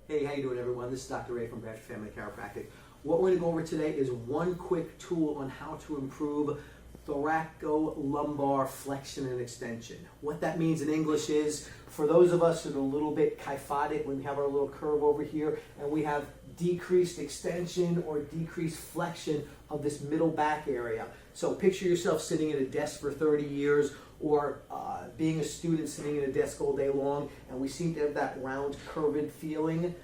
Hey, how you doing, everyone? This is Dr. Ray from Bradford Family Chiropractic. What we're going to go over today is one quick tool on how to improve thoracolumbar flexion and extension. What that means in English is, for those of us that are a little bit kyphotic, when we have our little curve over here and we have decreased extension or decreased flexion of this middle back area. So picture yourself sitting at a desk for 30 years or being a student sitting at a desk all day long, and we seem to have that round curved feeling,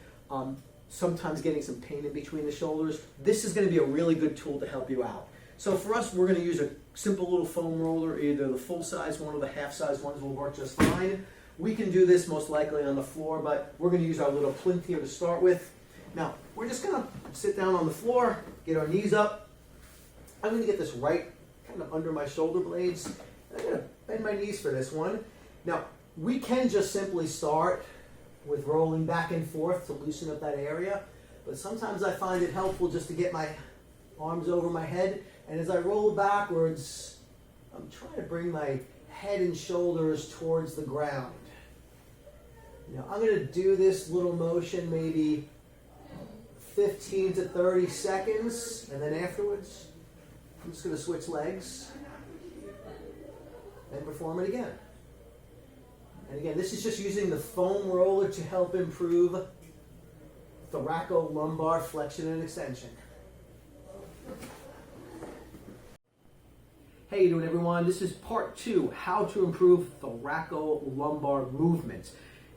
sometimes getting some pain in between the shoulders. This is going to be a really good tool to help you out. So for us, we're going to use a simple little foam roller. Either the full-size one or the half-size ones will work just fine. We can do this most likely on the floor, but we're going to use our little plinth here to start with. Now, we're just going to sit down on the floor, get our knees up. I'm going to get this right kind of under my shoulder blades. I'm going to bend my knees for this one. Now, we can just simply start with rolling back and forth to loosen up that area, but sometimes I find it helpful just to get my arms over my head, and as I roll backwards, I'm trying to bring my head and shoulders towards the ground. Now, I'm going to do this little motion maybe 15 to 30 seconds, and then afterwards, I'm just going to switch legs and perform it again. And again, this is just using the foam roller to help improve thoracolumbar flexion and extension. Hey, you doing, everyone? This is part 2, how to improve thoracolumbar movement.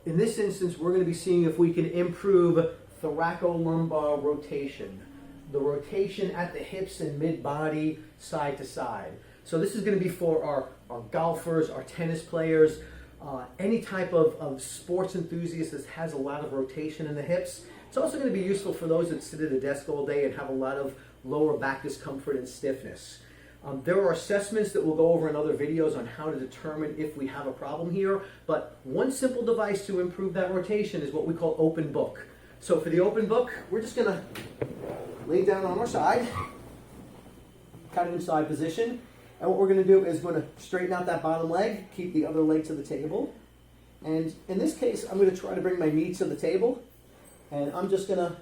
In this instance, we're going to be seeing if we can improve thoracolumbar rotation, the rotation at the hips and mid-body, side to side. So this is going to be for our golfers, our tennis players, any type of sports enthusiast that has a lot of rotation in the hips. It's also going to be useful for those that sit at a desk all day and have a lot of lower back discomfort and stiffness. There are assessments that we'll go over in other videos on how to determine if we have a problem here, but one simple device to improve that rotation is what we call open book. So for the open book, we're just going to lay down on our side, kind of in side position. And what we're going to do is going to straighten out that bottom leg, keep the other leg to the table. And in this case, I'm going to try to bring my knee to the table. And I'm just going to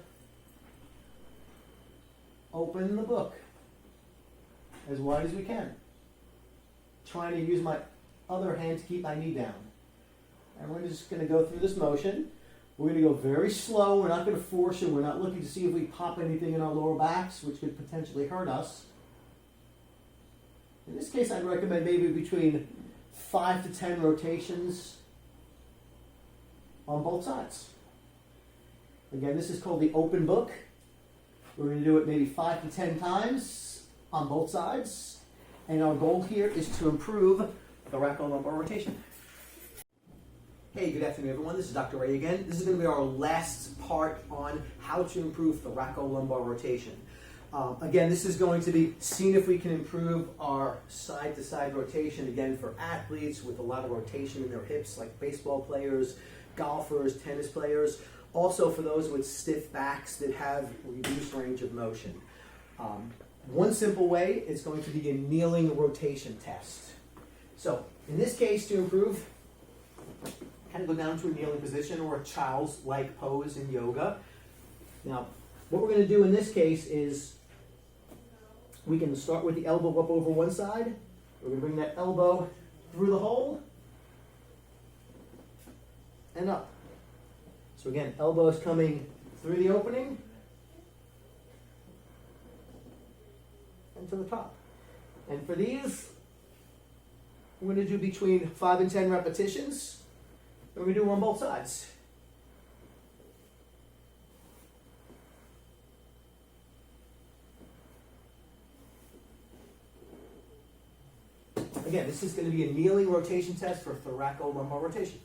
open the book as wide as we can. Trying to use my other hand to keep my knee down. And we're just going to go through this motion. We're going to go very slow. We're not going to force it. We're not looking to see if we pop anything in our lower backs, which could potentially hurt us. In this case, I'd recommend maybe between 5 to 10 rotations on both sides. Again, this is called the open book. We're going to do it maybe 5 to 10 times on both sides. And our goal here is to improve thoracolumbar rotation. Hey, good afternoon, everyone. This is Dr. Ray again. This is going to be our last part on how to improve thoracolumbar rotation. Again, this is going to be seeing if we can improve our side-to-side rotation, again, for athletes with a lot of rotation in their hips, like baseball players, golfers, tennis players. Also for those with stiff backs that have reduced range of motion. One simple way is going to be a kneeling rotation test. So in this case, to improve, kind of go down to a kneeling position or a child's-like pose in yoga. Now, what we're going to do in this case is we can start with the elbow up over one side. We're going to bring that elbow through the hole and up. So again, elbows coming through the opening and to the top. And for these, we're going to do between 5 and 10 repetitions. And we're going to do on both sides. Again, this is going to be a kneeling rotation test for thoracolumbar rotation.